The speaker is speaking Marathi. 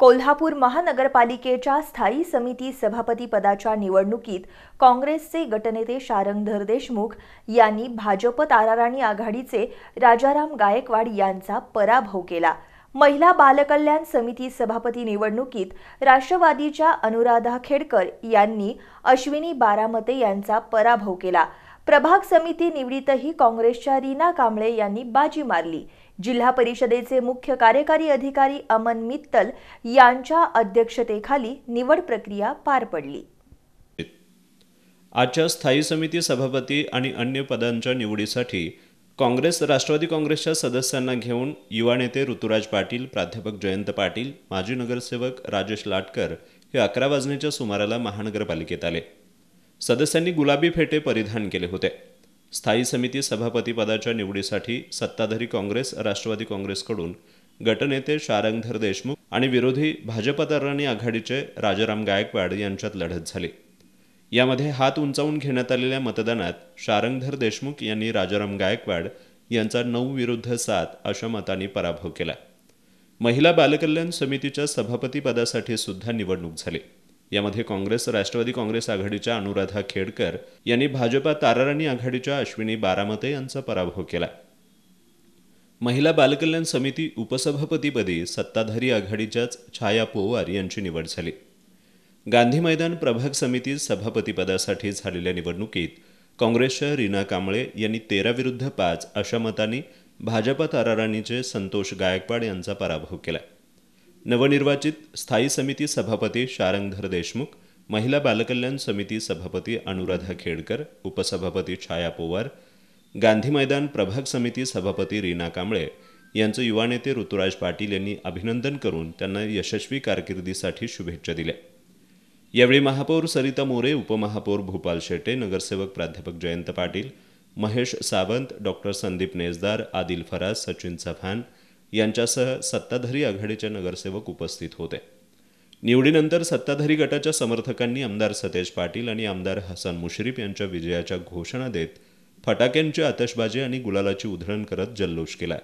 कोल्हापूर महानगरपालिकेच्या स्थायी समिती सभापती पदाच्या निवडणुकीत काँग्रेसचे गटनेते शारंगधर देशमुख यांनी भाजप ताराराणी आघाडीचे राजाराम गायकवाड यांचा पराभव केला। महिला बालकल्याण समिती सभापती निवडणुकीत राष्ट्रवादीच्या अनुराधा खेडकर यांनी अश्विनी बारामते यांचा पराभव केला। प्रभाग समिती निवडीतही काँग्रेसच्या रीना कांबळे यांनी बाजी मारली। जिल्हा परिषदेचे मुख्य कार्यकारी अधिकारी अमन मित्तल यांच्या अध्यक्षतेखाली निवड प्रक्रिया पार पडली। आजच्या स्थायी समिती सभापती आणि अन्य पदांच्या निवडीसाठी काँग्रेस राष्ट्रवादी काँग्रेसच्या सदस्यांना घेऊन युवा नेते ऋतुराज पाटील, प्राध्यापक जयंत पाटील, माजी नगरसेवक राजेश लाटकर हे 11 वाजण्याच्या सुमाराला महानगरपालिकेत आले। सदस्यांनी गुलाबी फेटे परिधान केले होते। स्थायी समिती सभापती पदाच्या निवडीसाठी सत्ताधारी काँग्रेस राष्ट्रवादी काँग्रेसकडून गटनेते शारंगधर देशमुख आणि विरोधी भाजप ताराराणी आघाडीचे राजाराम गायकवाड यांच्यात लढत झाली। यामध्ये हात उंचावून घेण्यात आलेल्या मतदानात शारंगधर देशमुख यांनी राजाराम गायकवाड यांचा 9-7 अशा मतांनी पराभव केला। महिला बालकल्याण समितीच्या सभापती पदासाठी सुद्धा निवडणूक झाली। यामध्ये काँग्रेस राष्ट्रवादी काँग्रेस आघाडीच्या अनुराधा खेडकर यांनी भाजपा ताराराणी आघाडीच्या अश्विनी बारामते यांचा पराभव केला। महिला बालकल्याण समिती उपसभापतीपदी सत्ताधारी आघाडीच्याच छाया पोवार यांची निवड झाली। गांधी मैदान प्रभाग समिती सभापतीपदासाठी झालेल्या निवडणुकीत काँग्रेसच्या रीना कांबळे यांनी 13-5 अशा मतांनी भाजपा ताराराणीचे संतोष गायकवाड यांचा पराभव केला। नवनिर्वाचित स्थायी समिती सभापती शारंगधर देशमुख, महिला बालकल्याण समिती सभापती अनुराधा खेडकर, उपसभापती छाया पोवार, गांधी मैदान प्रभाग समिती सभापती रीना कांबळे यांचे युवा नेते ऋतुराज पाटील यांनी अभिनंदन करून त्यांना यशस्वी कारकिर्दीसाठी शुभेच्छा दिल्या। यावेळी महापौर सरिता मोरे, उपमहापौर भूपाल शेटे, नगरसेवक प्राध्यापक जयंत पाटील, महेश सावंत, डॉक्टर संदीप नेजदार, आदिल फराज, सचिन चव्हाण यांच्यासह सत्ताधारी आघाडीचे नगरसेवक उपस्थित होते। निवडीनंतर सत्ताधारी गटाच्या समर्थकांनी आमदार सतेज पाटील आणि आमदार हसन मुश्रीफ यांच्या विजयाच्या घोषणा देत फटाक्यांची आतषबाजी आणि गुलालाची उधळण करत जल्लोष केला।